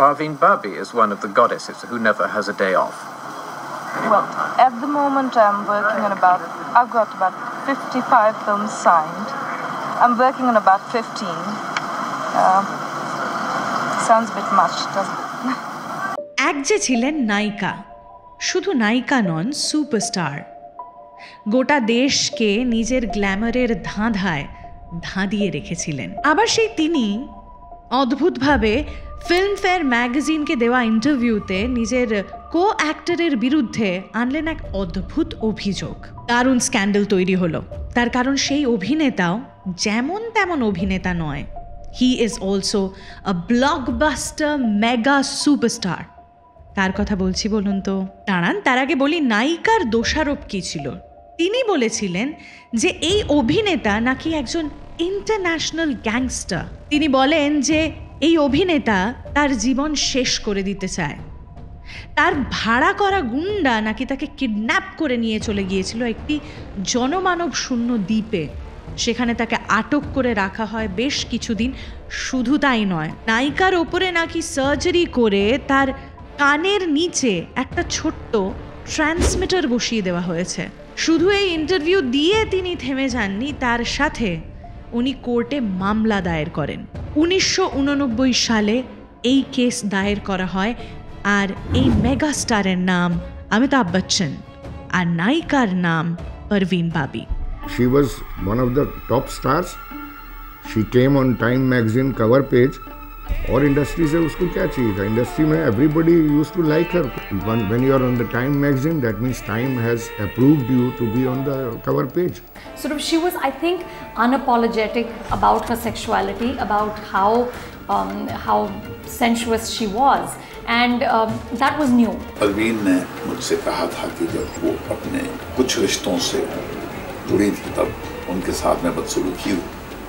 Parveen Babi is one of the goddesses who never has a day off. Well, at the moment I've got about 55 films signed. I'm working on about 15. Sounds a bit much, doesn't it? এক যে ছিলেন নায়িকা, শুধু নায়িকা নন, superstar. গোটা দেশকে নিজের গ্ল্যামারের ধাঁধায় ধাঁধিয়ে রেখেছিলেন। আবার সেই তিনি অদ্ভুতভাবে ফিল্মফেয়ার ম্যাগাজিনকে দেওয়া ইন্টারভিউতে নিজের কো অ্যাক্টরের বিরুদ্ধে আনলেন এক অদ্ভুত অভিযোগ। দারুণ স্ক্যান্ডাল তৈরি হলো। তার কারণ সেই অভিনেতাও যেমন তেমন অভিনেতা নয়। He is also a blockbuster mega superstar. কার কথা বলছি বলুন তো? দাঁড়ান, তার আগে বলি নায়িকার দোষারোপ কী ছিল। তিনি বলেছিলেন যে এই অভিনেতা নাকি একজন ইন্টারন্যাশনাল গ্যাংস্টার। তিনি বলেন যে এই অভিনেতা তার জীবন শেষ করে দিতে চায়। তার ভাড়া করা গুন্ডা নাকি তাকে কিডন্যাপ করে নিয়ে চলে গিয়েছিল একটি জনমানব শূন্য দ্বীপে। সেখানে তাকে আটক করে রাখা হয় বেশ কিছুদিন। শুধু তাই নয়, নায়িকার ওপরে নাকি সার্জারি করে তার কানের নিচে একটা ছোট্ট ট্রান্সমিটার বসিয়ে দেওয়া হয়েছে। শুধু এই ইন্টারভিউ দিয়ে তিনি থেমে যাননি, তার সাথে উনি কোর্টে মামলা দায়ের করেন। 1989 সালে এই কেস দায়ের করা হয়। আর এই মেগা স্টারের নাম অমিতাভ বচ্চন আর নায়িকার নাম পারভিন বাবি। She was one of the top stars. She came on Time magazine cover page. और इंडस्ट्री से उसको क्या चाहिए था? इंडस्ट्री में everybody used to like her. When you are on the Time magazine, that means Time has approved you to be on the cover page. Sort of, she was, I think, unapologetic about her sexuality, about how sensuous she was, and that was new. Parveen ने मुझसे कहा था कि जब वो अपने कुछ रिश्तों से जुड़ी थी तब उनके साथ में बदसलूकी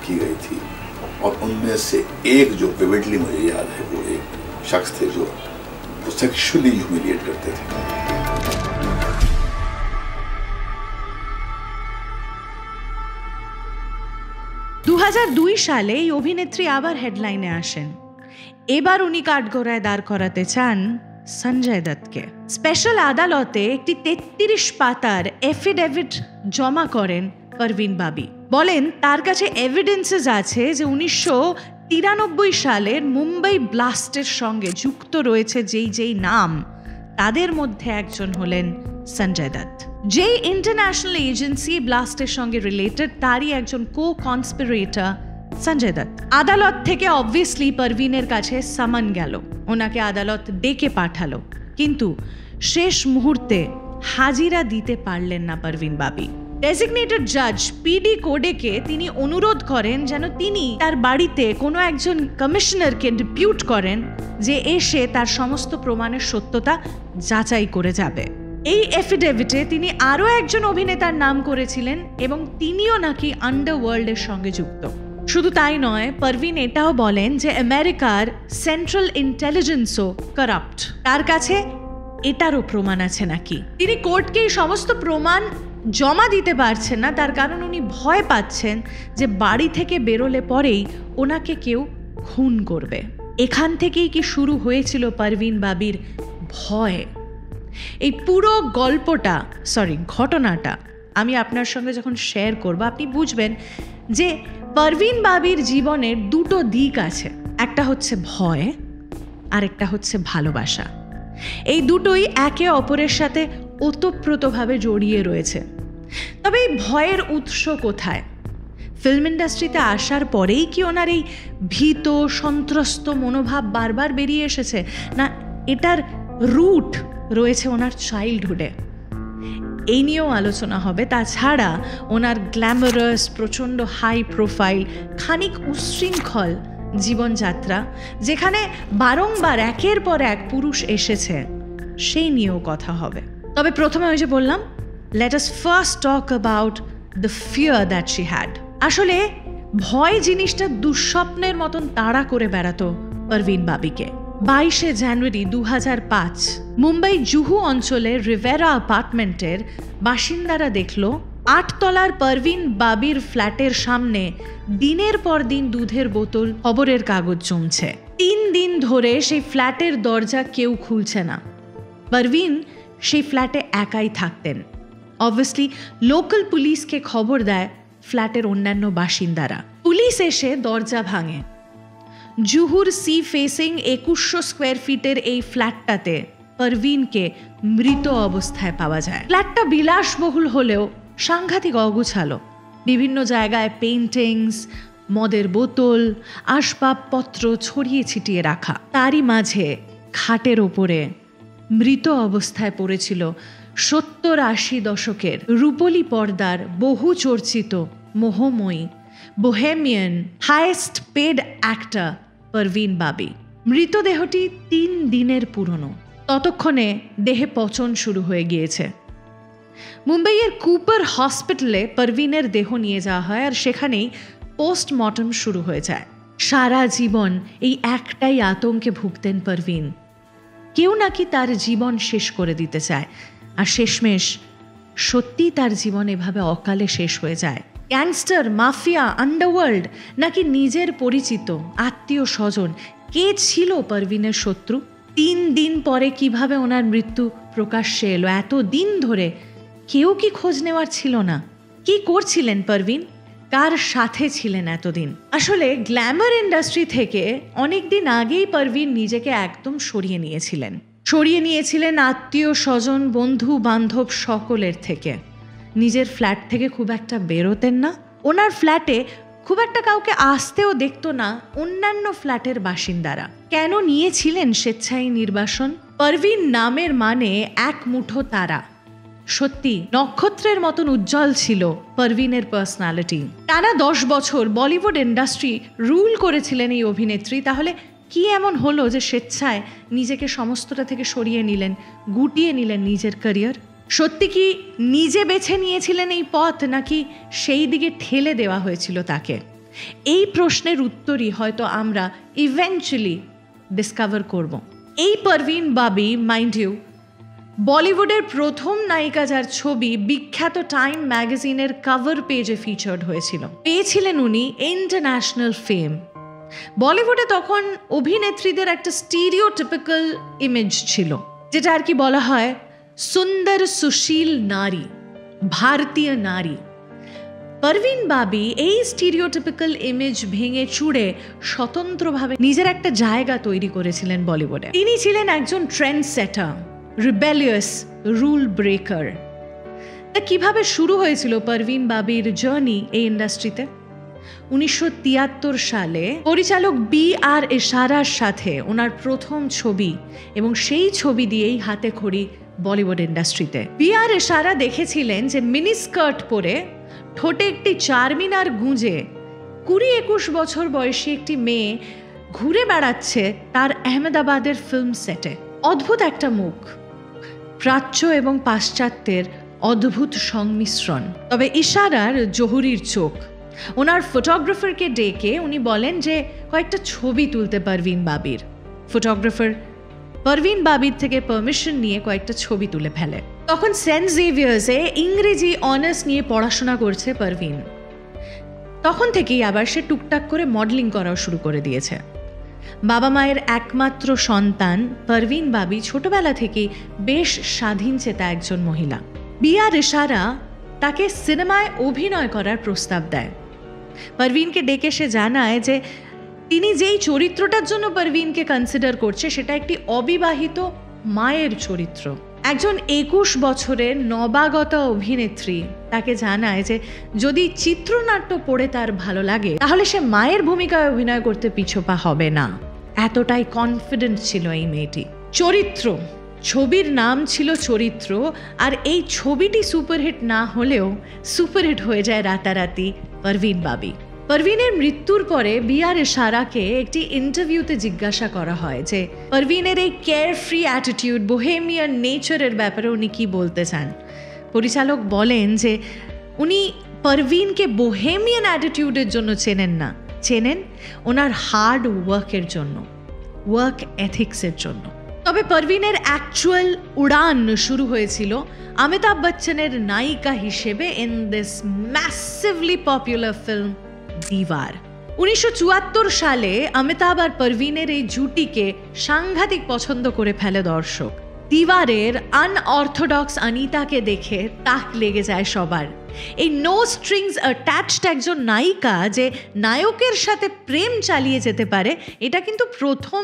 की गई थी, और उनमें से एक जो विविडली मुझे याद है, वो एक शख्स थे जो सेक्सुअली ह्यूमिलिएट करते थे। 2002 সালে এই অভিনেত্রী আবার হেডলাইনে আসেন। এবার উনি কাঠগড়ায় দাঁড় করাতে চান সঞ্জয় দত্তকে। স্পেশাল আদালতে একটি 33 পাতার এফিডেভিট জমা করেন পারভিন বাবি। বলেন তার কাছে এভিডেন্সেস আছে যে 1993 সালের মুম্বাই ব্লাস্টের সঙ্গে যুক্ত রয়েছে যেই নাম, তাদের মধ্যে একজন হলেন সঞ্জয় দত্ত। যেই ইন্টারন্যাশনাল এজেন্সি ব্লাস্টের সঙ্গে রিলেটেড, তারই একজন কো কনস্পিরেটর সঞ্জয় দত্ত। আদালত থেকে অবভিয়াসলি পারভিনের কাছে সামান গেল, ওনাকে আদালত ডেকে পাঠালো, কিন্তু শেষ মুহূর্তে হাজিরা দিতে পারলেন না পারভিন বাবি। ডেজিগনেটেড জাজ পিডি কোডেকে তিনি অনুরোধ করেন যেন তিনি তার বাড়িতে কোনো একজন কমিশনারকে ডিপিউট করেন যে এসে তার সমস্ত প্রমাণের সত্যতা যাচাই করে যাবে। এই এফিডেভিটে তিনি আরও একজন অভিনেতার নাম করেছিলেন এবং তিনিও নাকি আন্ডারওয়ার্ল্ডের সঙ্গে যুক্ত। শুধু তাই নয়, পারভিন এটাও বলেন যে আমেরিকার সেন্ট্রাল ইন্টেলিজেন্সও কারাপ্ট। তার কাছে এটারও প্রমাণ আছে নাকি। তিনি কোর্টকে এই সমস্ত প্রমাণ জমা দিতে পারছেন না, তার কারণ উনি ভয় পাচ্ছেন যে বাড়ি থেকে বেরোলে পরেই ওনাকে কেউ খুন করবে। এখান থেকেই কি শুরু হয়েছিল পারভিন বাবির ভয়। এই পুরো ঘটনাটা আমি আপনার সঙ্গে যখন শেয়ার করব, আপনি বুঝবেন যে পারভিন বাবির জীবনের দুটো দিক আছে। একটা হচ্ছে ভয় আর একটা হচ্ছে ভালোবাসা। এই দুটোই একে অপরের সাথে ওতপ্রোতভাবে জড়িয়ে রয়েছে। তবে এই ভয়ের উৎস কোথায়? ফিল্ম ইন্ডাস্ট্রিতে আসার পরেই কি ওনার এই ভীত সন্ত্রস্ত মনোভাব বারবার বেরিয়ে এসেছে, না এটার রুট রয়েছে ওনার চাইল্ডহুডে? এই নিয়েও আলোচনা হবে। তাছাড়া ওনার গ্ল্যামারাস, প্রচণ্ড হাই প্রোফাইল, খানিক উচ্ছৃঙ্খল জীবনযাত্রা, যেখানে বারংবার একের পর এক পুরুষ এসেছে, সেই নিয়েও কথা হবে। তবে প্রথমে ওই যে বললাম, let us first talk about the fear that she had. আসলে ভয় জিনিসটা দুঃস্বপ্নের মতন তাড়া করে বেড়াতো পারভিন বাবিকে। 22শে জানুয়ারি 2005 মুম্বাই জুহু অঞ্চলের রিভেরা অ্যাপার্টমেন্টের বাসিন্দারা দেখল 8 তলার পারভিন বাবির ফ্ল্যাটের সামনে দিনের পর দিন দুধের বোতল, খবরের কাগজ জমছে। 3 দিন ধরে সেই ফ্ল্যাটের দরজা কেউ খুলছে না। পারভিন সেই ফ্ল্যাটে একাই থাকতেন। অবভিয়াসলি লোকাল পুলিশকে খবর দেয় ফ্ল্যাটের অন্যান্য বাসিন্দারা। পুলিশ এসে দরজা ভাঙে। জুহুর সি ফেসিং 2100 স্কোয়ার ফিটের এই ফ্ল্যাটটাতে পারভিনকে মৃত অবস্থায় পাওয়া যায়। ফ্ল্যাটটা বিলাসবহুল হলেও সাংঘাতিক অগুছালো। বিভিন্ন জায়গায় পেইন্টিংস, মদের বোতল, আসবাবপত্র ছড়িয়ে ছিটিয়ে রাখা। তারই মাঝে খাটের ওপরে মৃত অবস্থায় পড়েছিল 70-80 দশকের রূপলি পর্দার বহু চর্চিত মোহময়ী bohemian highest paid actor Parveen Babi. মৃতদেহটি 3 দিনের পুরনো। ততক্ষণে দেহে পচন শুরু হয়ে গিয়েছে। মুম্বাইয়ের কুপার হসপিটালে পারভিনের দেহ নিয়ে যাওয়া হয় আর সেখানেই পোস্টমর্টম শুরু হয়ে যায়। সারা জীবন এই একটাই আতঙ্কে ভুগতেন পারভিন। কেউ নাকি তার জীবন শেষ করে দিতে চায়, আর শেষমেশ সত্যি তার জীবন এভাবে অকালে শেষ হয়ে যায়। গ্যাংস্টার, মাফিয়া, আন্ডারওয়ার্ল্ড নাকি নিজের পরিচিত আত্মীয় স্বজন, কে ছিল পারভিনের শত্রু? 3 দিন পরে কিভাবে ওনার মৃত্যু প্রকাশ্যে এলো? এত দিন ধরে কেউ কি খোঁজ নেওয়ার ছিল না? কি করছিলেন পারভিন? কার সাথে ছিলেন এতদিন? আসলে গ্ল্যামার ইন্ডাস্ট্রি থেকে অনেক দিন আগেই পারভিন নিজেকে একদম সরিয়ে নিয়েছিলেন আত্মীয় স্বজন, বন্ধু বান্ধব সকলের থেকে। নিজের ফ্ল্যাট থেকে খুব একটা বেরোতেন না। ওনার ফ্ল্যাটে খুব একটা কাউকে আসতেও দেখতো না অন্যান্য ফ্ল্যাটের বাসিন্দারা। কেন নিয়েছিলেন স্বেচ্ছায় নির্বাসন? পারভিন নামের মানে এক মুঠো তারা। সত্যি নক্ষত্রের মতন উজ্জ্বল ছিল পারভিনের পার্সোনালিটি। টানা 10 বছর বলিউড ইন্ডাস্ট্রি রুল করেছিলেন এই অভিনেত্রী। তাহলে কি এমন হলো যে স্বেচ্ছায় নিজেকে সমস্তটা থেকে সরিয়ে নিলেন, গুটিয়ে নিলেন নিজের ক্যারিয়ার? সত্যি কি নিজে বেছে নিয়েছিলেন এই পথ, নাকি সেই দিকে ঠেলে দেওয়া হয়েছিল তাকে? এই প্রশ্নের উত্তরই হয়তো আমরা ইভেন্চুয়ালি ডিসকভার করব। এই পারভিন বাবি, মাইন্ড ইউ, বলিউডের প্রথম নায়িকা যার ছবি বিখ্যাত টাইম ম্যাগাজিনের কভার পেজে ফিচার্ড হয়েছিল। পেয়েছিলেন উনি ইন্টারন্যাশনাল ফেম। বলিউডে তখন অভিনেত্রীদের একটা স্টিরিওটিপিক্যাল ইমেজ ছিল, যেটা আর কি বলা হয় সুন্দর সুশীল নারী, ভারতীয় নারী। পারভিন বাবি এই স্টিরিওটিপিক্যাল ইমেজ ভেঙে চুড়ে স্বতন্ত্রভাবে নিজের একটা জায়গা তৈরি করেছিলেন বলিউডে। তিনি ছিলেন একজন ট্রেন্ড সেটার, রিবেলিয়াস রুল ব্রেকার। তা কিভাবে শুরু হয়েছিল পারভিন বাবির জার্নি এই ইন্ডাস্ট্রিতে? 1973 সালে পরিচালক B.R. ইশারার সাথে ওনার প্রথম ছবি, এবং সেই ছবি দিয়েই হাতে খড়ি বলিউড ইন্ডাস্ট্রিতে। B.R. ইশারা দেখেছিলেন যে মিনি স্কার্ট পরে, ঠোঁটে একটি চারমিনার গুঁজে 20-21 বছর বয়সী একটি মেয়ে ঘুরে বেড়াচ্ছে তার আহমেদাবাদের ফিল্ম সেটে। অদ্ভুত একটা মুখ, প্রাচ্য এবং পাশ্চাত্যের অদ্ভুত সংমিশ্রণ। তবে ইশারার জহুরির চোখ। ওনার ফটোগ্রাফারকে ডেকে উনি বলেন যে কয়েকটা ছবি তুলতে পারভিন বাবির। ফটোগ্রাফার পারভিন বাবির থেকে পারমিশন নিয়ে কয়েকটা ছবি তুলে ফেলে। তখন সেন্ট জেভিয়ার্সে ইংরেজি অনার্স নিয়ে পড়াশোনা করছে পারভিন। তখন থেকেই আবার সে টুকটাক করে মডেলিং করাও শুরু করে দিয়েছে। বাবা মায়ের একমাত্র সন্তান পারভিন বাবি ছোটবেলা থেকেই বেশ স্বাধীনচেতা একজন মহিলা। B.R. ইশারা তাকে সিনেমায় অভিনয় করার প্রস্তাব দেয়। পারভিনকে ডেকে সে জানায় যে তিনি যেই চরিত্রটার জন্য পারভিনকে কনসিডার করছে সেটা একটি অবিবাহিত মায়ের চরিত্র। একজন 21 বছরের নবাগতা অভিনেত্রী তাকে জানায় যে যদি চিত্রনাট্য পড়ে তার ভালো লাগে তাহলে সে মায়ের ভূমিকায় অভিনয় করতে পিছপা হবে না। এতটাই কনফিডেন্ট ছিল এই মেয়েটি। চরিত্র, ছবির নাম ছিল চরিত্র, আর এই ছবিটি সুপারহিট না হলেও সুপারহিট হয়ে যায় রাতারাতি পারভিন বাবি। পারভিনের মৃত্যুর পরে B.R. ইশারাকে একটি ইন্টারভিউতে জিজ্ঞাসা করা হয় যে পারভিনের এই কেয়ারফ্রি অ্যাটিটিউড, বোহেমিয়ান নেচারের ব্যাপারে উনি কি বলতে চান। পরিচালক বলেন যে উনি পারভিনকে বোহেমিয়ান অ্যাটিটিউডের জন্য চেনেন না, চেনেন ওনার হার্ড ওয়ার্কের জন্য, ওয়ার্ক এথিক্সের জন্য। তবে পারভিনের অ্যাকচুয়াল উড়ান শুরু হয়েছিল অমিতাভ বচ্চনের নায়িকা হিসেবে in this massively popular film Deewaar. 1974 সালে অমিতাভ আর পারভিনের এই জুটিকে সাংঘাতিক পছন্দ করে ফেলে দর্শক। দীবারের আনঅর্থোডক্স অনিতাকে দেখে তাক লেগে যায় সবার। এই নো স্ট্রিংস অ্যাটাচড একজন নায়িকা যে নায়কের সাথে প্রেম চালিয়ে যেতে পারে, এটা কিন্তু প্রথম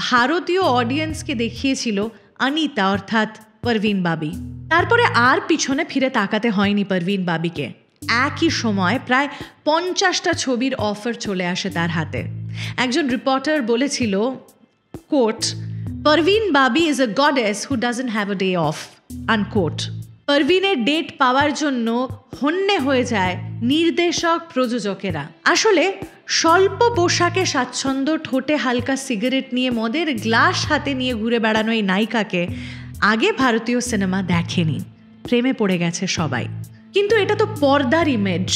ভারতীয় অডিয়েন্সকে দেখিয়েছিল অনিতা অর্থাৎ পারভিন বাবি। তারপরে আর পিছনে ফিরে তাকাতে হয়নি পারভিন বাবিকে। একই সময় প্রায় 50টা ছবির অফার চলে আসে তার হাতে। একজন রিপোর্টার বলেছিল, quote, Parveen Babi is a goddess who doesn't have a day off, unquote. পারভিনের ডেট পাওয়ার জন্য হন্যে হয়ে যায় নির্দেশক প্রযোজকেরা। আসলে স্বল্প পোশাকে স্বাচ্ছন্দ্য, ঠোঁটে হালকা সিগারেট নিয়ে, মদের গ্লাস হাতে নিয়ে ঘুরে বেড়ানো এই নায়িকাকে আগে ভারতীয় সিনেমা দেখেনি, প্রেমে পড়ে গেছে সবাই। কিন্তু এটা তো পর্দার ইমেজ,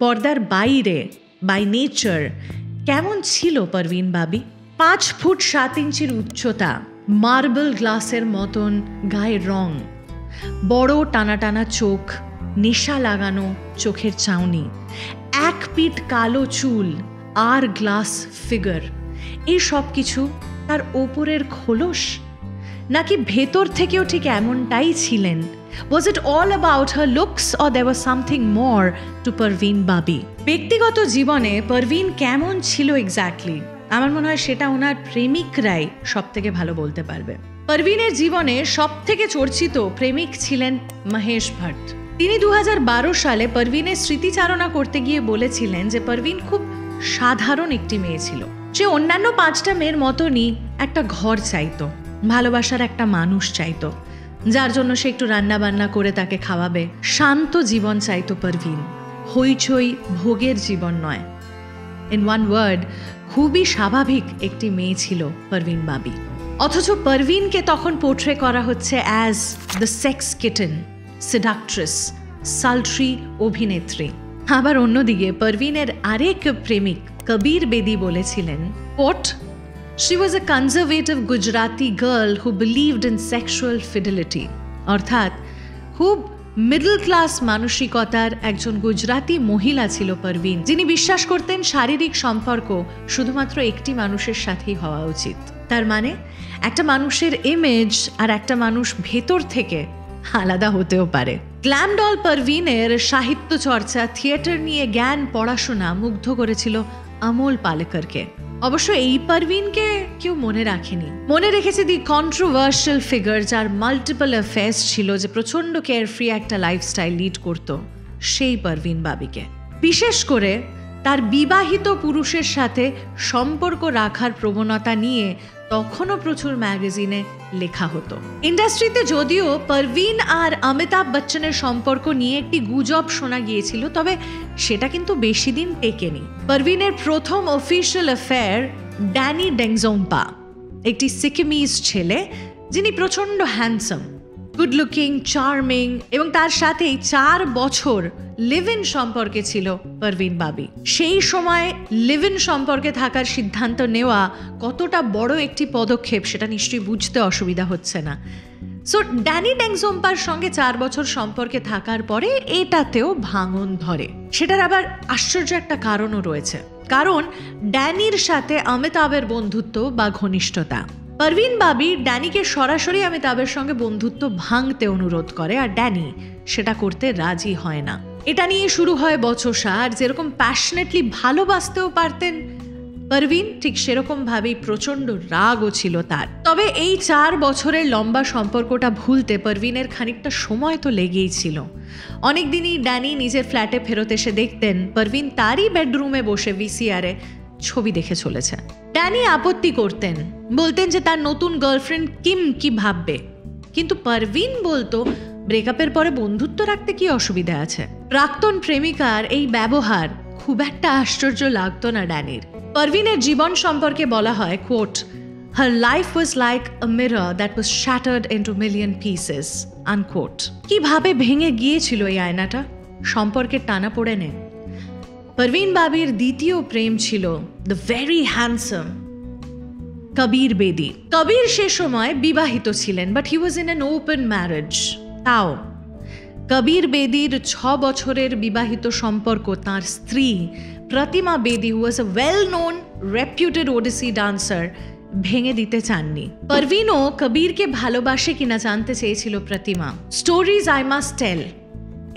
পর্দার বাইরে বাই নেচার কেমন ছিল পারভিন বাবি? 5 ফুট 7 ইঞ্চির উচ্চতা, মার্বেল গ্লাসের মতন গায়ের রং, বড় টানা টানা চোখ, নেশা লাগানো চোখের চাউনি, 1 পিঠ কালো চুল আর গ্লাস ফিগার, এই সব কিছু তার ওপরের খোলস, নাকি ভেতর থেকেও ঠিক এমনটাই ছিলেন? Was it all about her looks or there was something more to Parvin বাবি? ব্যক্তিগত জীবনে পারভিন কেমন ছিল এক্স্যাক্টলি, আমার মনে হয় সেটা ওনার প্রেমিকরাই সব থেকে ভালো বলতে পারবে। পারভিনের জীবনে সব থেকে চর্চিত প্রেমিক ছিলেন মহেশ ভাট। তিনি 2012 সালে পারভিনের স্মৃতিচারণা করতে গিয়ে বলেছিলেন যে পারভিন খুব সাধারণ একটি মেয়ে ছিল। সে অন্যান্য 5টা মেয়ের মতনই একটা ঘর চাইতো, ভালোবাসার একটা মানুষ চাইতো, যার জন্য সে একটু রান্না বান্না করে তাকে খাওয়াবে। শান্ত জীবন চাইতো পারভিন, হইচই ভোগের জীবন নয়। ইন ওয়ান ওয়ার্ড, খুবই স্বাভাবিক একটি মেয়ে ছিল পারভিন বাবি। অথচ পারভিনকে তখন পোর্ট্রে করা হচ্ছে অ্যাজ দ্য সেক্স কিটেন, সিডাক্ট্রেস, সালট্রি অভিনেত্রী। আবার অন্যদিকে পারভিনের আরেক প্রেমিক কবির বেদি বলেছিলেন, coat, she was a conservative Gujarati girl who believed in sexual fidelity, অর্থাৎ খুব মিডল ক্লাস মানসিকতার একজন গুজরাতি মহিলা ছিল পারভিন, যিনি বিশ্বাস করতেন শারীরিক সম্পর্ক শুধুমাত্র একটি মানুষের সাথেই হওয়া উচিত। তার মানে একটা মানুষের ইমেজ আর একটা মানুষ ভেতর থেকে আলাদা হতেও পারে। গ্ল্যাম ডল পারভিনের সাহিত্য চর্চা, থিয়েটার নিয়ে জ্ঞান, পড়াশোনা মুগ্ধ করেছিল অমল পালেকরকে। অবশ্য এই পারভিনকে কেউ মনে রাখেনি, মনে রেখেছে দি কন্ট্রোভার্সিয়াল ফিগার যার মাল্টিপল অ্যাফেয়ার্স ছিল, যে প্রচণ্ড কেয়ারফ্রি একটা লাইফস্টাইল লিড করত, সেই পারভিন বাবিকে। বিশেষ করে তার বিবাহিত পুরুষের সাথে সম্পর্ক রাখার প্রবণতা নিয়ে তখনও প্রচুর ম্যাগাজিনে লেখা হতো। ইন্ডাস্ট্রিতে যদিও পারভিন আর অমিতাভ বচ্চনের সম্পর্ক নিয়ে একটি গুজব শোনা গিয়েছিল, তবে সেটা কিন্তু বেশি দিন টেকেনি। পারভিনের প্রথম অফিশিয়াল অ্যাফেয়ার ড্যানি ডেংজোম্পা, একটি সিকিমিজ ছেলে যিনি প্রচণ্ড হ্যান্ডসাম, গুড লুকিং, চার্মিং, এবং তার সাথেই 4 বছর লিভ ইন সম্পর্কে ছিল পারভিন বাবি। সেই সময় লিভ ইন সম্পর্কে থাকার সিদ্ধান্ত নেওয়া কতটা বড় একটি পদক্ষেপ সেটা নিশ্চয়ই বুঝতে অসুবিধা হচ্ছে না। সো ড্যানি ডেংজোম্পার সঙ্গে 4 বছর সম্পর্কে থাকার পরে এটাতেও ভাঙন ধরে। সেটার আবার আশ্চর্য একটা কারণও রয়েছে, কারণ ড্যানির সাথে অমিতাভের বন্ধুত্ব বা ঘনিষ্ঠতা। পারভিন বাবি ড্যানিকে সরাসরি অমিতাভের সঙ্গে বন্ধুত্ব ভাঙতে অনুরোধ করে, আর ড্যানি সেটা করতে রাজি হয় না। এটা নিয়ে শুরু হয় বচসা, আর যেরকম প্যাশনেটলি ভালোবাসতেও পারতেন পারভিন, ঠিক সেরকম ভাবেই প্রচণ্ড রাগও ছিল তার। তবে এই 4 বছরের লম্বা সম্পর্কটা ভুলতে পারভিনের খানিকটা সময় তো লেগেই ছিল। অনেকদিনই ড্যানি নিজের ফ্ল্যাটে ফেরত এসে দেখতেন পারভিন তারই বেডরুমে বসে ভিসিআরে ছবি দেখে চলেছে। ড্যানি আপত্তি করতেন, বলতেন যে তার নতুন গার্লফ্রেন্ড কিম কি ভাববে, কিন্তু পারভিন বলতো ব্রেকআপের পরে বন্ধুত্ব রাখতে কি অসুবিধা আছে। প্রাক্তন প্রেমিকার এই ব্যবহার খুব একটা আশ্চর্য লাগতো না ড্যানির। পারভিনের জীবন সম্পর্কে বলা হয়, coat, her life was like a mirror that was shattered into million pieces, unquote। কিভাবে ভেঙে গিয়েছিল এই আয়নাটা? সম্পর্কের টানা পড়ে নেই। পারভিন বাবির দ্বিতীয় প্রেম ছিল দ্য ভেরি হ্যান্ডসাম কবির বেদি। কবির সে সময় বিবাহিত ছিলেন, but he was in an open marriage. তাও কবির বেদির 6 বছরের বিবাহিত সম্পর্ক তার স্ত্রী Protima Bedi, who was a well known reputed Odissi dancer, ভেঙে দিতে চাননি। পারভিনও কবিরকে ভালোবাসে কিনা জানতে চেয়েছিল Protima. Stories I must tell,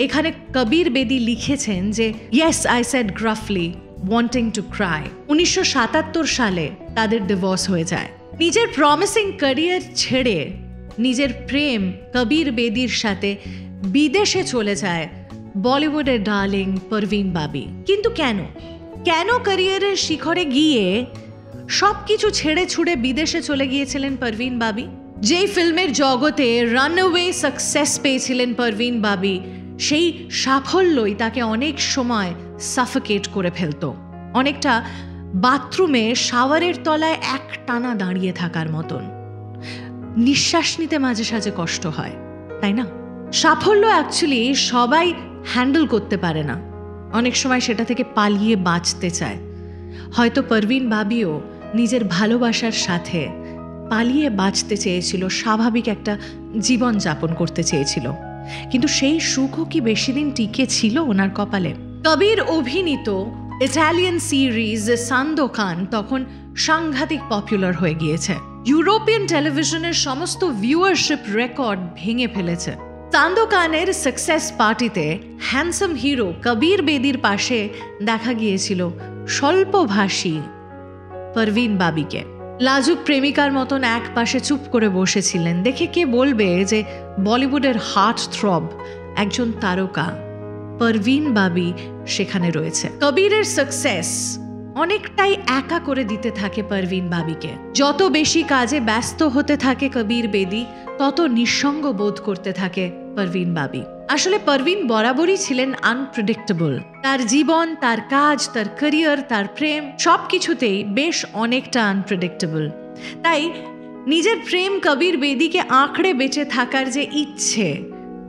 এখানে কবির বেদি লিখেছেন যে yes I said gruffly wanting to cry. 1977 সালে তাদের ডিভোর্স হয়ে যায়। নিজের প্রমিসিং ক্যারিয়ার ছেড়ে নিজের প্রেম কবির বেদির সাথে বিদেশে চলে যায় বলিউডের ডার্লিং পারভিন বাবি। কিন্তু কেন ক্যারিয়ারের শিখরে গিয়ে সব কিছু ছেড়ে ছুড়ে বিদেশে চলে গিয়েছিলেন পারভিন বাবি? যেই ফিল্মের জগতে রানওয়ে সাকসেস পেয়েছিলেন পারভিন বাবি, সেই সাফল্যই তাকে অনেক সময় সাফোকেট করে ফেলতো। অনেকটা বাথরুমে শাওয়ারের তলায় এক টানা দাঁড়িয়ে থাকার মতন। নিঃশ্বাস নিতে মাঝে সাঝে কষ্ট হয়, তাই না? সাফল্য অ্যাকচুয়ালি সবাই হ্যান্ডেল করতে পারে না, অনেক সময় সেটা থেকে পালিয়ে বাঁচতে চায়। হয়তো পারভিন বাবিও নিজের ভালোবাসার সাথে পালিয়ে বাঁচতে চেয়েছিল, স্বাভাবিক একটা জীবন যাপন করতে চেয়েছিল, কিন্তু সেই সুখও কি বেশি দিন টিকে ছিল ওনার কপালে? কবির অভিনীত ইটালিয়ান সিরিজ সান্দোকান তখন সাংঘাতিক পপুলার হয়ে গিয়েছে। ইউরোপিয়ান টেলিভিশনের সমস্ত ভিউয়ারশিপ রেকর্ড ভেঙে ফেলেছে। সান্দোকানের সাকসেস পার্টিতে হ্যান্ডসাম হিরো কবির বেদির পাশে দেখা গিয়েছিল স্বল্পভাষী পারভিন বাবিকে। লাজুক প্রেমিকার মতন এক পাশে চুপ করে বসেছিলেন। দেখে কে বলবে যে বলিউডের হার্ট থ্রব একজন তারকা পারভিন বাবি সেখানে রয়েছে। কবিরের সাকসেস অনেকটাই একা করে দিতে থাকে পারভিন বাবিকে। যত বেশি কাজে ব্যস্ত হতে থাকে কবির বেদি, তত নিঃসঙ্গ বোধ করতে থাকে পারভিন বাবি। আসলে পারভিন বরাবরই ছিলেন আনপ্রেডিক্টেবল। তার জীবন, তার কাজ, তার ক্যারিয়ার, তার প্রেম সবকিছুতেই বেশ অনেকটা আনপ্রেডিক্টেবল। তাই নিজের প্রেম কবির বেদিকে আঁকড়ে বেঁচে থাকার যে ইচ্ছে,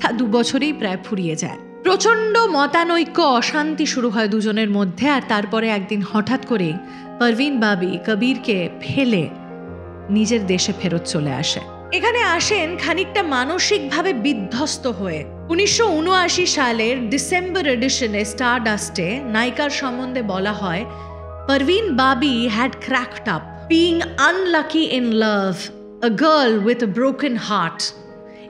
তা 2 বছরেই প্রায় ফুরিয়ে যায়। প্রচণ্ড মতানৈক্য, অশান্তি শুরু হয় দুজনের মধ্যে। আর তারপরে একদিন হঠাৎ করে পারভিন বাবি কবিরকে ফেলে নিজের দেশে ফেরত চলে আসে। এখানে আসেন খানিকটা মানসিকভাবে বিধ্বস্ত হয়ে। 1979 সালের ডিসেম্বর এডিশনে স্টারডাস্টে নায়িকার সম্বন্ধে বলা হয়, Parveen Babi had cracked up, being unlucky in love, a girl with a broken heart.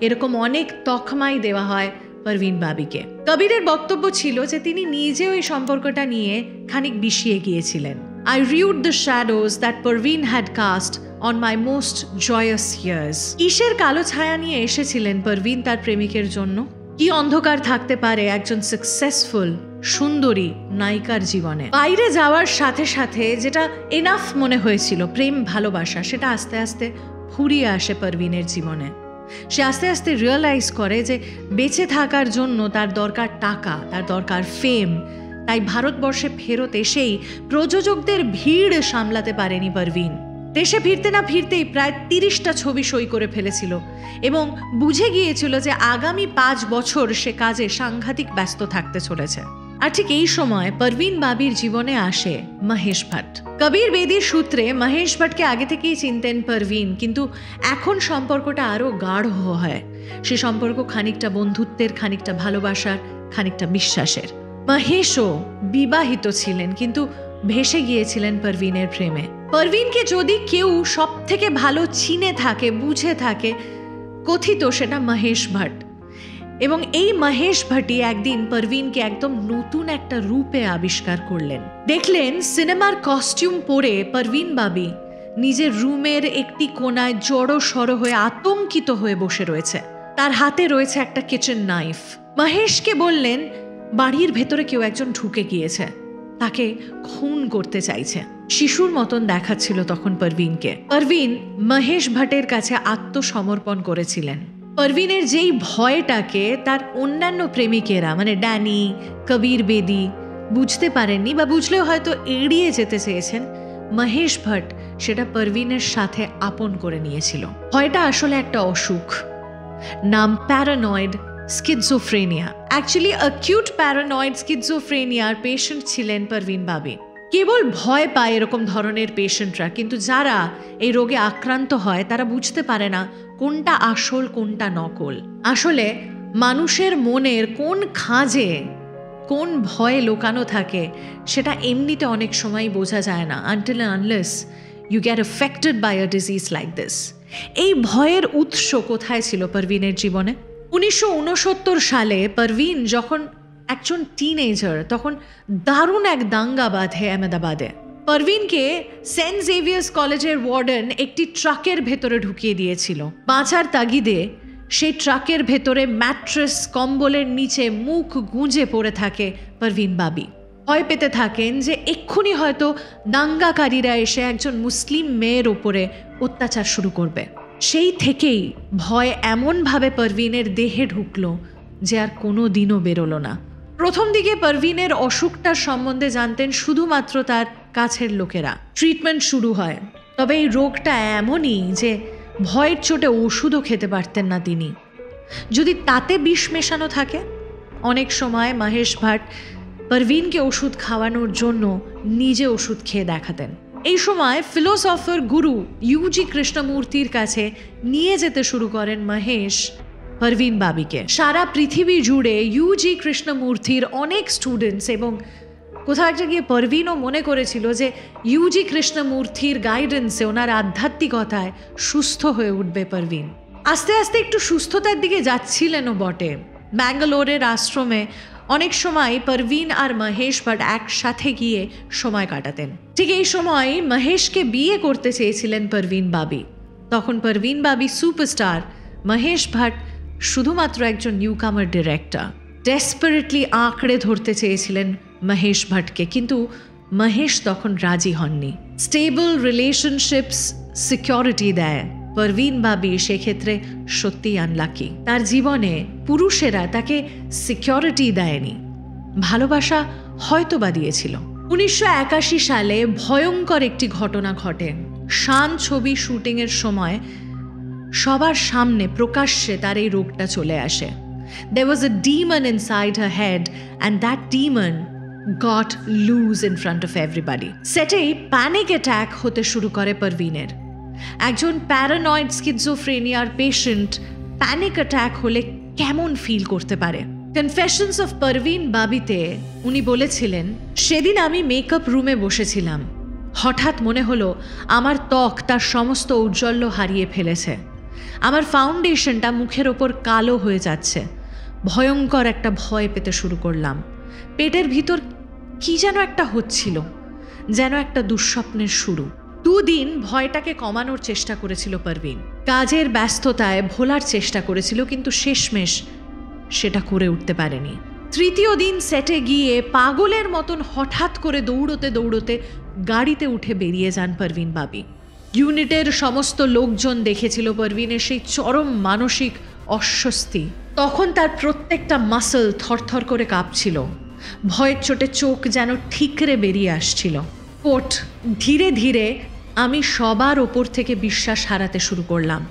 এরকম অনেক তকমাই দেওয়া হয় পারভিন বাবিকে। কবিরের বক্তব্য ছিল যে তিনি নিজেও এই সম্পর্কটা নিয়ে খানিক বিষিয়ে গিয়েছিলেন। I viewed the shadows that Parveen had cast on my most joyous years. কিসের কালো ছায়া নিয়ে এসেছিলেন পারভিন তার প্রেমিকের জন্য? কি অন্ধকার থাকতে পারে একজন সাকসেসফুল সুন্দরী নায়িকার জীবনে? বাইরে যাওয়ার সাথে সাথে যেটা এনাফ মনে হয়েছিল প্রেম ভালোবাসা, সেটা আস্তে আস্তে ফুরিয়ে আসে পারভিনের জীবনে। সে আস্তে আস্তে রিয়েলাইজ করে যে বেঁচে থাকার জন্য তার দরকার টাকা, তার দরকার ফেম। তাই ভারতবর্ষে ফেরত এসেই প্রযোজকদের ভিড় সামলাতে পারেনি পারভিন। দেশে ফিরতে না ফিরতেই প্রায় 30টা ছবি সই করে ফেলেছিল এবং বুঝে গিয়েছিল যে আগামী 5 বছর সে কাজে সাংঘাতিক ব্যস্ত থাকতে চলেছে। আর ঠিক এই সময় পারভিন বাবির জীবনে আসে মহেশ ভাট। কবির বেদির সূত্রে মহেশ ভাটকে আগে থেকেই চিনতেন পারভিন, কিন্তু এখন সম্পর্কটা আরও গাঢ় হয়। সে সম্পর্ক খানিকটা বন্ধুত্বের, খানিকটা ভালোবাসার, খানিকটা বিশ্বাসের। মহেশও বিবাহিত ছিলেন, কিন্তু ভেসে গিয়েছিলেন পারভিনের প্রেমে। পারভিনকে যদি কেউ সব থেকে ভালো চিনে থাকে, বুঝে থাকে, কথিত সেটা মহেশ ভাট। এবং এই মহেশ ভাটই একদিন পারভিনকে একদম নতুন একটা রূপে আবিষ্কার করলেন। দেখলেন সিনেমার কস্টিউম পরে পারভিন বাবি নিজের রুমের একটি কোনায় জড়ো সড়ো হয়ে আতঙ্কিত হয়ে বসে রয়েছে। তার হাতে রয়েছে একটা কিচেন নাইফ। মহেশকে বললেন বাড়ির ভেতরে কেউ একজন ঢুকে গিয়েছে, তাকে খুন করতে চাইছে। শিশুর মতন দেখাচ্ছিল তখন পারভিনকে। পারভিন মহেশ ভাটের কাছে আত্মসমর্পণ করেছিলেন। পারভিনের যেই ভয়টাকে তার অন্যান্য প্রেমিকেরা মানে ড্যানি, কবির বেদি বুঝতে পারেননি, বা বুঝলেও হয়তো এড়িয়ে যেতে চেয়েছেন, মহেশ ভাট সেটা পারভিনের সাথে আপন করে নিয়েছিল। ভয়টা আসলে একটা অসুখ, নাম paranoid schizophrenia. Actually acute paranoid স্কিজোফ্রেনিয়ার পেশেন্ট ছিলেন পারভিন বাবি। কেবল ভয় পায় এরকম ধরনের পেশেন্টরা, কিন্তু যারা এই রোগে আক্রান্ত হয় তারা বুঝতে পারে না কোনটা আসল কোনটা নকল। আসলে মানুষের মনের কোন খাঁজে কোন ভয় লুকানো থাকে সেটা এমনিতে অনেক সময় বোঝা যায় না, until and unless you get affected by a disease like this. এই ভয়ের উৎস কোথায় ছিল পারভিনের জীবনে? 1969 সালে পারভিন যখন একজন টিনেজার, তখন দারুণ এক দাঙ্গা বাঁধে আহমেদাবাদে। পারভিনকে সেন্ট জেভিয়ার্স কলেজের ওয়ার্ডেন একটি ট্রাকের ভেতরে ঢুকিয়ে দিয়েছিল। বাঁচার তাগিদে সেই ট্রাকের ভেতরে ম্যাট্রেস কম্বলের নিচে মুখ গুঁজে পড়ে থাকে পারভিন বাবি। ভয় পেতে থাকেন যে এক্ষুনি হয়তো দাঙ্গাকারীরা এসে একজন মুসলিম মেয়ের ওপরে অত্যাচার শুরু করবে। সেই থেকেই ভয় এমনভাবে পারভিনের দেহে ঢুকলো যে আর কোনো দিনও বেরোলো না। প্রথম দিকে পারভিনের অসুখটার সম্বন্ধে জানতেন শুধুমাত্র তার কাছের লোকেরা। ট্রিটমেন্ট শুরু হয়, তবে এই রোগটা এমনই যে ভয়ের চোটে ওষুধও খেতে পারতেন না তিনি। যদি তাতে বিষ মেশানো থাকে, অনেক সময় মহেশ ভাট পারভিনকে ওষুধ খাওয়ানোর জন্য নিজে ওষুধ খেয়ে দেখাতেন। এই সময় ফিলোসফার গুরু ইউজি কৃষ্ণমূর্তির কাছে নিয়ে যেতে শুরু করেন মহেশ পারভিন বাবিকে। সারা পৃথিবী জুড়ে ইউজি কৃষ্ণমূর্তির অনেক স্টুডেন্টস এবং কোথাও একটা গিয়ে পারভিনও মনে করেছিল যে ইউজি কৃষ্ণমূর্তির গাইডেন্সে, ওনার আধ্যাত্মিকতায় সুস্থ হয়ে উঠবে পারভিন। আস্তে আস্তে একটু সুস্থতার দিকে যাচ্ছিলেনও বটে। ব্যাঙ্গালোরের আশ্রমে অনেক সময় পারভিন আর মহেশ ভাট একসাথে গিয়ে সময় কাটাতেন। ঠিক এই সময় মহেশকে বিয়ে করতে চেয়েছিলেন পারভিন বাবি। তখন পারভিন বাবি সুপারস্টার, মহেশ ভাট শুধুমাত্র একজন নিউকামার ডিরেক্টর। ডেসপারেটলি আঁকড়ে ধরতে চেয়েছিলেন মহেশ ভাটকে, কিন্তু মহেশ তখন রাজি হননি। স্টেবল রিলেশনশিপস সিকিউরিটি দেয়, পারভিন বাবি সেক্ষেত্রে সত্যিই আনলাকি। তার জীবনে পুরুষেরা তাকে সিকিউরিটি দেয়নি, ভালোবাসা হয়তো বা দিয়েছিল। 1981 সালে ভয়ঙ্কর একটি ঘটনা ঘটে। শান ছবি শুটিংয়ের সময় সবার সামনে প্রকাশ্যে তার এই রোগটা চলে আসে। There was a demon inside her head and that demon got loose in front of everybody. সেটাই প্যানিক অ্যাটাক হতে শুরু করে পারভিনের। একজন প্যারানয়েড স্কিজোফ্রেনিয়ার পেশেন্ট প্যানিক অ্যাটাক হলে কেমন ফিল করতে পারে? কনফেশনস অফ পারভিন বাবিতে উনি বলেছিলেন, সেদিন আমি মেকআপ রুমে বসেছিলাম, হঠাৎ মনে হলো আমার ত্বক তার সমস্ত ঔজ্জ্বল্য হারিয়ে ফেলেছে। আমার ফাউন্ডেশনটা মুখের ওপর কালো হয়ে যাচ্ছে। ভয়ঙ্কর একটা ভয় পেতে শুরু করলাম। পেটের ভিতর কি যেন একটা হচ্ছিল, যেন একটা দুঃস্বপ্নের শুরু। 2 দিন ভয়টাকে কমানোর চেষ্টা করেছিল পারভিন। কাজের ব্যস্ততায় ভোলার চেষ্টা করেছিল, কিন্তু শেষমেশ সেটা করে উঠতে পারেনি। 3য় দিন সেটে গিয়ে পাগলের মতন হঠাৎ করে দৌড়তে দৌড়তে গাড়িতে উঠে বেরিয়ে যান পারভিন বাবি। ইউনিটের সমস্ত লোকজন দেখেছিল পারভিনের সেই চরম মানসিক অস্বস্তি। তখন তার প্রত্যেকটা মাসল থরথর করে কাঁপছিল, ভয়ের চোটে চোখ যেন ঠিকরে বেরিয়ে আসছিল। কোট ধীরে ধীরে আমি সবার ওপর থেকে বিশ্বাস হারাতে শুরু করলাম,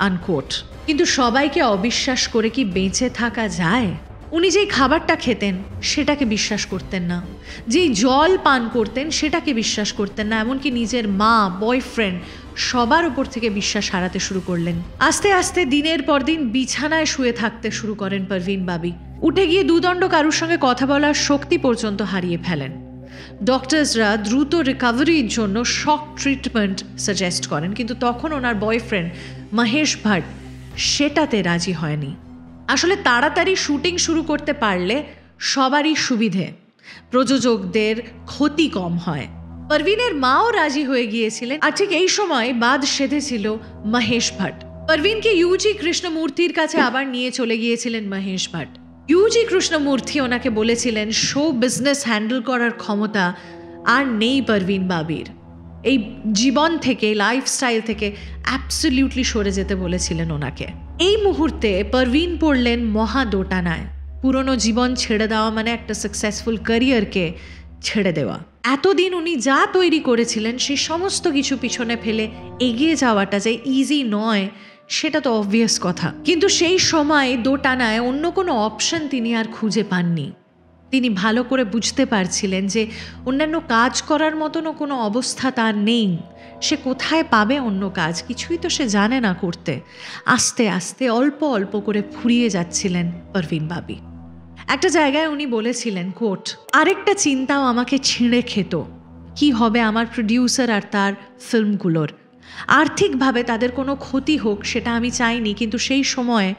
আনকোট। কিন্তু সবাইকে অবিশ্বাস করে কি বেঁচে থাকা যায়? উনি যেই খাবারটা খেতেন সেটাকে বিশ্বাস করতেন না, যেই জল পান করতেন সেটাকে বিশ্বাস করতেন না, এমনকি নিজের মা, বয়ফ্রেন্ড, সবার ওপর থেকে বিশ্বাস হারাতে শুরু করলেন। আস্তে আস্তে দিনের পর দিন বিছানায় শুয়ে থাকতে শুরু করেন পারভিন বাবি। উঠে গিয়ে দুদণ্ড কারুর সঙ্গে কথা বলার শক্তি পর্যন্ত হারিয়ে ফেলেন। ডক্টরসরা দ্রুত রিকভারির জন্য শক ট্রিটমেন্ট সাজেস্ট করেন, কিন্তু তখন ওনার বয়ফ্রেন্ড মহেশ ভাট সেটাতে রাজি হয়নি। আসলে তাড়াতাড়ি শুটিং শুরু করতে পারলে সবারই সুবিধে, প্রযোজকদের ক্ষতি কম হয়। পারভিনের মাও রাজি হয়ে গিয়েছিলেন। আর ঠিক এই সময় বাদ সেধেছিল মহেশ ভাট। পারভিনকে ইউজি কৃষ্ণমূর্তির কাছে আবার নিয়ে চলে গিয়েছিলেন মহেশ ভাট। ইউজি কৃষ্ণমূর্তি ওনাকে বলেছিলেন শো বিজনেস হ্যান্ডেল করার ক্ষমতা আর নেই পারভিন বাবির। এই জীবন থেকে, লাইফস্টাইল থেকে অ্যাবসলিউটলি সরে যেতে বলেছিলেন ওনাকে। এই মুহূর্তে পারভিন পড়লেন মহা দোটানায়। পুরনো জীবন ছেড়ে দেওয়া মানে একটা সাকসেসফুল ক্যারিয়ারকে ছেড়ে দেওয়া। এতদিন উনি যা তৈরি করেছিলেন সেই সমস্ত কিছু পিছনে ফেলে এগিয়ে যাওয়াটা যে ইজি নয় সেটা তো অবভিয়াস কথা, কিন্তু সেই সময় দোটানায় অন্য কোনো অপশন তিনি আর খুঁজে পাননি। তিনি ভালো করে বুঝতে পারছিলেন যে অন্যান্য কাজ করার মতনও কোনো অবস্থা তার নেই। সে কোথায় পাবে অন্য কাজ, কিছুই তো সে জানে না করতে। আস্তে আস্তে অল্প অল্প করে ফুরিয়ে যাচ্ছিলেন পারভিন বাবি। একটা জায়গায় উনি বলেছিলেন, কোট, আরেকটা চিন্তাও আমাকে ছিঁড়ে খেত, কি হবে আমার প্রডিউসার আর তার ফিল্মগুলোর। আর্থিকভাবে তাদের কোনো ক্ষতি হোক সেটা আমি চাইনি, কিন্তু সেই সময়ে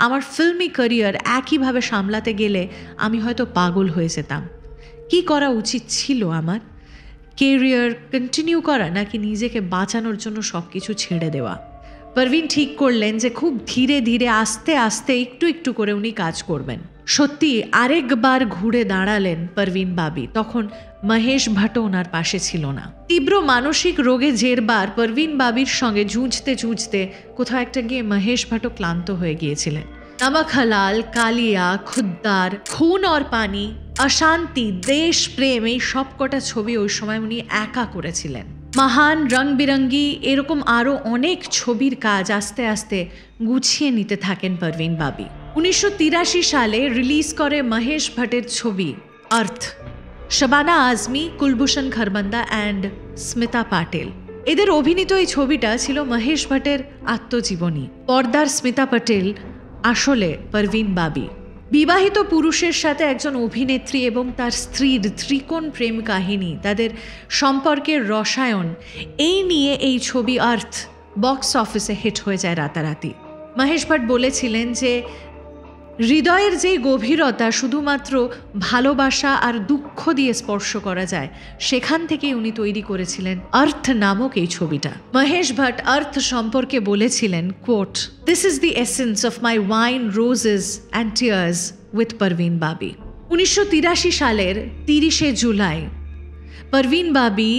আমার ফিল্মি ক্যারিয়ার একইভাবে সামলাতে গেলে আমি হয়তো পাগল হয়ে যেতাম। কি করা উচিত ছিল আমার? কেরিয়ার কন্টিনিউ করা নাকি নিজেকে বাঁচানোর জন্য সব কিছু ছেড়ে দেওয়া? পারভিন ঠিক করলেন যে খুব ধীরে ধীরে আস্তে আস্তে একটু একটু করে উনি কাজ করবেন। সত্যি আরেকবার ঘুরে দাঁড়ালেন পারভিন বাবি। তখন মহেশ ভাটও ওনার পাশে ছিল না। তীব্র মানসিক রোগে জেরবার পারভিন বাবির সঙ্গে জুঝতে জুঝতে কোথাও একটা গিয়ে মহেশ ভাটও ক্লান্ত হয়ে গিয়েছিলেন। নমক হালাল, কালিয়া, খুদ্দার, খুন আর পানি, অশান্তি, দেশ প্রেম, এই সব কটা ছবি ওই সময় উনি একা করেছিলেন। মহান, রং বিরঙ্গি, এরকম আরও অনেক ছবির কাজ আস্তে আস্তে গুছিয়ে নিতে থাকেন পারভিন বাবি। 1983 সালে রিলিজ করে মহেশ ভাটের ছবি আর্থ। শাবানা আজমি, কুলভূষণ খরবন্দা অ্যান্ড স্মিতা পাটেল এদের অভিনীত এই ছবিটা ছিল মহেশ ভাটের আত্মজীবনী। পর্দার স্মিতা পাটেল আসলে পারভিন বাবি। বিবাহিত পুরুষের সাথে একজন অভিনেত্রী এবং তার স্ত্রীর ত্রিকোণ প্রেম কাহিনী, তাদের সম্পর্কের রসায়ন, এই নিয়ে এই ছবি আর্থ বক্স অফিসে হিট হয়ে যায় রাতারাতি। মহেশ ভাট বলেছিলেন যে হৃদয়ের যে গভীরতা শুধুমাত্র ভালোবাসা আর দুঃখ দিয়ে স্পর্শ করা যায়, সেখান থেকে উনি তৈরি করেছিলেন আর্থ নামক এই ছবিটা। মহেশ ভাট আর্থ সম্পর্কে বলেছিলেন, quote, this is the essence of my wine, roses and tears with Parveen Babi. 1983 সালের 30শে জুলাই পারভিন বাবি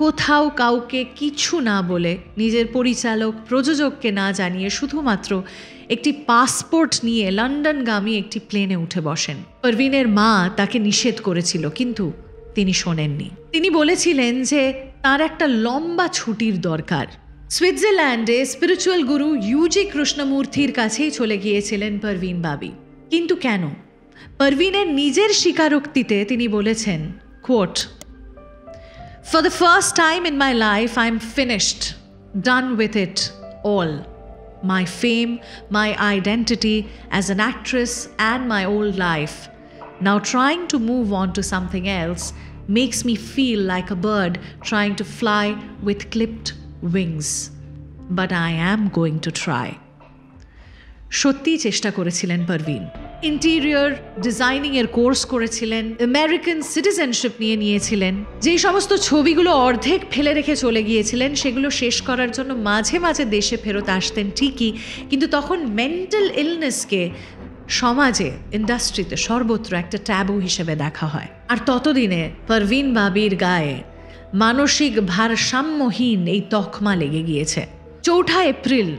কোথাও কাউকে কিছু না বলে, নিজের পরিচালক প্রযোজককে না জানিয়ে, শুধুমাত্র একটি পাসপোর্ট নিয়ে লন্ডনগামী একটি প্লেনে উঠে বসেন। পারভিনের মা তাকে নিষেধ করেছিল, কিন্তু তিনি শোনেননি। তিনি বলেছিলেন যে তার একটা লম্বা ছুটির দরকার। সুইজারল্যান্ডে স্পিরিচুয়াল গুরু ইউজি কৃষ্ণমূর্তির কাছেই চলে গিয়েছিলেন পারভিন বাবি। কিন্তু কেন? পারভিনের নিজের স্বীকারোক্তিতে তিনি বলেছেন, coat, For the first time in my life, I'm finished, done with it all. My fame, my identity as an actress, and my old life. Now trying to move on to something else makes me feel like a bird trying to fly with clipped wings. But I am going to try. সত্যি চেষ্টা করেছিলেন Parvin. Interior designing এর course করেছিলেন, American citizenship নিয়েছিলেন। যেই সমস্ত ছবিগুলো অর্ধেক ফেলে রেখে চলে গিয়েছিলেন, সেগুলো শেষ করার জন্য মাঝে মাঝে দেশে ফেরত আসতেন ঠিকই, কিন্তু তখন মেন্টাল ইলনেসকে সমাজে, ইন্ডাস্ট্রিতে, সর্বত্র একটা ট্যাবু হিসেবে দেখা হয়। আর ততদিনে পারভিন বাবির গায়ে মানসিক ভারসাম্যহীন এই তকমা লেগে গিয়েছে। 4 এপ্রিল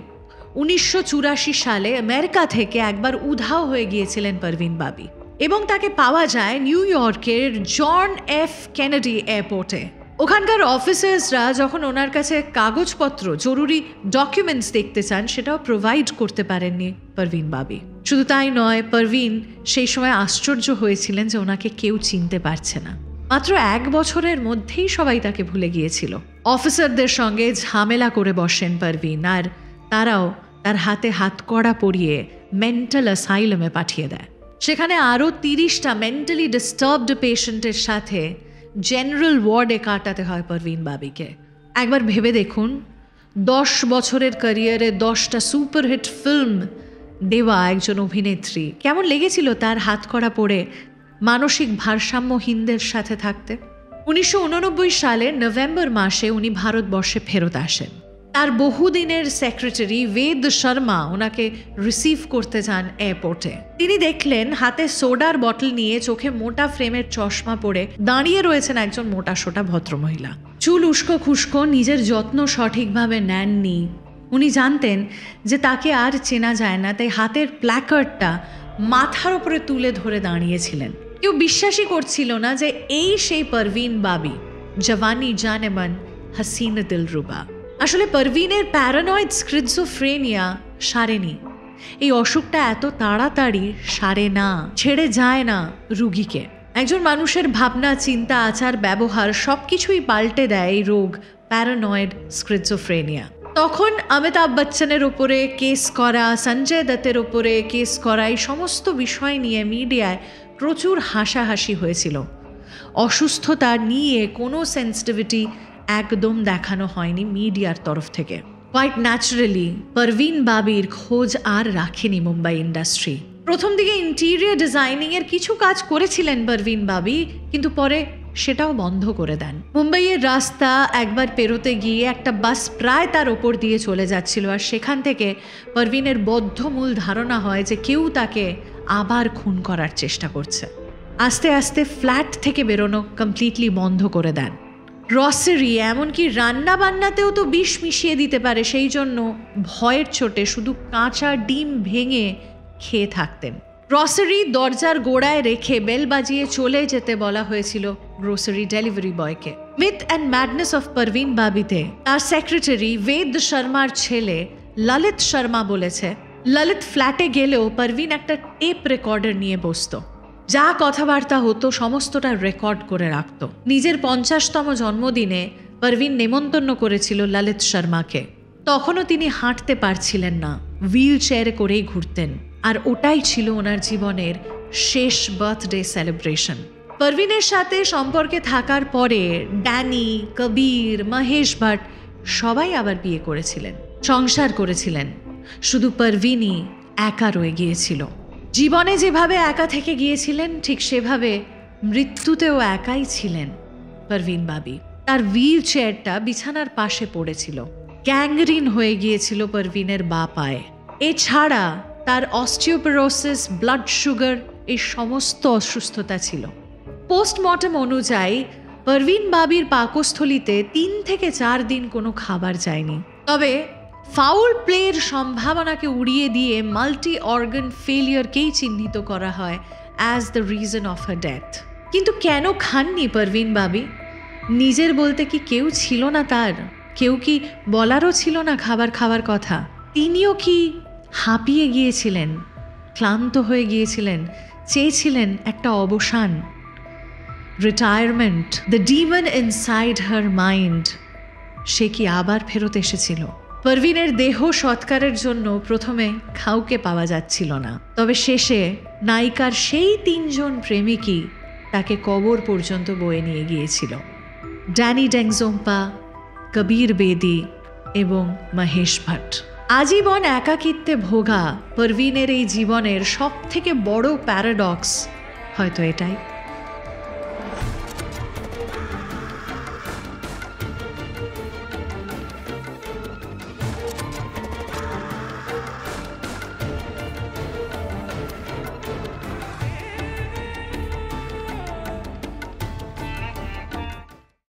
1984 সালে আমেরিকা থেকে একবার উধাও হয়ে গিয়েছিলেন পারভিন বাবি, এবং তাকে পাওয়া যায় নিউ ইয়র্কের জন এফ কেনেডি এয়ারপোর্টে। ওখানকার অফিসার্সরা যখন ওনার কাছে কাগজপত্র, জরুরি ডকুমেন্টস দেখতে চান, সেটাও প্রোভাইড করতে পারেননি পারভিন বাবি। শুধু তাই নয়, পারভিন সেই সময় আশ্চর্য হয়েছিলেন যে ওনাকে কেউ চিনতে পারছে না। মাত্র 1 বছরের মধ্যেই সবাই তাকে ভুলে গিয়েছিল। অফিসারদের সঙ্গে ঝামেলা করে বসেন পারভিন, আর তারাও তার হাতে হাতকড়া পরিয়ে মেন্টাল অ্যাসাইলামে পাঠিয়ে দেয়। সেখানে আরও 30টা মেন্টালি ডিস্টার্বড পেশেন্টের সাথে জেনারেল ওয়ার্ডে কাটাতে হয় পারভিন বাবিকে। একবার ভেবে দেখুন, 10 বছরের ক্যারিয়ারে 10টা সুপারহিট ফিল্ম দেওয়া একজন অভিনেত্রী, কেমন লেগেছিল তার হাতকড়া পরে মানসিক ভারসাম্যহীনদের সাথে থাকতে। 1989 সালের নভেম্বর মাসে উনি ভারতবর্ষে ফেরত আসেন। তার বহুদিনের সেক্রেটারি বেদ শর্মা ওনাকে রিসিভ করতে যান এয়ারপোর্টে। তিনি দেখলেন হাতে সোডার বটল নিয়ে, চোখে মোটা ফ্রেমের চশমা পরে দাঁড়িয়ে রয়েছেন একজন মোটা সোটা ভদ্রমহিলা। চুল উস্কো খুস্কো, নিজের যত্ন সঠিকভাবে নেননি। উনি জানতেন যে তাকে আর চেনা যায় না, তাই হাতের প্ল্যাকার্ডটা মাথার উপরে তুলে ধরে দাঁড়িয়েছিলেন। কেউ বিশ্বাসই করছিল না যে এই সেই পারভিন বাবি, জওয়ানি জানে মন হাসিনা দিলরুবা। আসলে পারভিনের প্যারানয়েড স্কিজোফ্রেনিয়া সারেনি। এই অসুখটা এত তাড়াতাড়ি সারে না, ছেড়ে যায় না রুগীকে। একজন মানুষের ভাবনা, চিন্তা, আচার, ব্যবহার সবকিছুই পাল্টে দেয় এই রোগ প্যারানয়েড স্কিজোফ্রেনিয়া। তখন অমিতাভ বচ্চনের ওপরে কেস করা, সঞ্জয় দত্তের ওপরে কেস করা, এই সমস্ত বিষয় নিয়ে মিডিয়ায় প্রচুর হাসাহাসি হয়েছিল। অসুস্থতা নিয়ে কোনো সেন্সিটিভিটি একদম দেখানো হয়নি মিডিয়ার তরফ থেকে। কোয়াইট ন্যাচারালি পারভিন বাবির খোঁজ আর রাখেনি মুম্বাই ইন্ডাস্ট্রি। প্রথম দিকে ইন্টেরিয়র ডিজাইনিংয়ের কিছু কাজ করেছিলেন পারভিন বাবি, কিন্তু পরে সেটাও বন্ধ করে দেন। মুম্বাইয়ের রাস্তা একবার পেরোতে গিয়ে একটা বাস প্রায় তার ওপর দিয়ে চলে যাচ্ছিল, আর সেখান থেকে পারভিনের বদ্ধমূল ধারণা হয় যে কেউ তাকে আবার খুন করার চেষ্টা করছে। আস্তে আস্তে ফ্ল্যাট থেকে বেরোনো কমপ্লিটলি বন্ধ করে দেন। গ্রসারি, এমনকি রান্না বান্নাতেও তো বিষ মিশিয়ে দিতে পারে, সেই জন্য ভয়ের চোটে শুধু কাঁচা ডিম ভেঙে খেয়ে থাকতেন। গ্রসারি দরজার গোড়ায় রেখে বেল বাজিয়ে চলে যেতে বলা হয়েছিল গ্রোসারি ডেলিভারি বয়কে। Myth and madness of Parveen বাবিতে তার সেক্রেটারি বেদ শর্মার ছেলে ললিত শর্মা বলেছে, ললিত ফ্ল্যাটে গেলেও পারভিন একটা টেপ রেকর্ডার নিয়ে বসতো, যা কথাবার্তা হতো সমস্তটা রেকর্ড করে রাখত। নিজের 50তম জন্মদিনে পারভিন নেমন্তন্ন করেছিল ললিত শর্মাকে। তখনও তিনি হাঁটতে পারছিলেন না, হুইল চেয়ারে করেই ঘুরতেন, আর ওটাই ছিল ওনার জীবনের শেষ বার্থডে সেলিব্রেশন। পারভিনের সাথে সম্পর্কে থাকার পরে ড্যানি, কবির, মহেশ ভাট সবাই আবার বিয়ে করেছিলেন, সংসার করেছিলেন। শুধু পারভিনই একা রয়ে গিয়েছিল। জীবনে যেভাবে একা থেকে গিয়েছিলেন, ঠিক সেভাবে মৃত্যুতেও একাই ছিলেন পারভিন বাবি। তার হুইল চেয়ারটা বিছানার পাশে পড়েছিল, গ্যাংগ্রিন হয়ে গিয়েছিল পারভিনের বা পায়ে। এছাড়া তার অস্টিওপোরোসিস, ব্লাড সুগার, এই সমস্ত অসুস্থতা ছিল। পোস্টমর্টম অনুযায়ী পারভিন বাবির পাকস্থলীতে 3 থেকে 4 দিন কোনো খাবার যায়নি। তবে ফাউল প্লের সম্ভাবনাকে উড়িয়ে দিয়ে মাল্টি অর্গান ফেলিয়ারকেই চিহ্নিত করা হয় as the reason of her death. কিন্তু কেন খাননি পারভিন বাবি? নিজের বলতে কি কেউ ছিল না তার? কেউ কি বলারও ছিল না খাবার খাওয়ার কথা? তিনিও কি হাঁপিয়ে গিয়েছিলেন, ক্লান্ত হয়ে গিয়েছিলেন, চেয়েছিলেন একটা অবসান, retirement? The demon inside her mind, সে কি আবার ফেরত এসেছিল? পারভিনের দেহ সৎকারের জন্য প্রথমে কাউকে পাওয়া যাচ্ছিল না, তবে শেষে নায়িকার সেই 3 জন প্রেমিকই তাকে কবর পর্যন্ত বয়ে নিয়ে গিয়েছিল। ড্যানি ডেংজোম্পা, কবির বেদি এবং মহেশ ভাট। আজীবন একাকিত্বে ভোগা পারভিনের এই জীবনের সব থেকে বড় প্যারাডক্স হয়তো এটাই।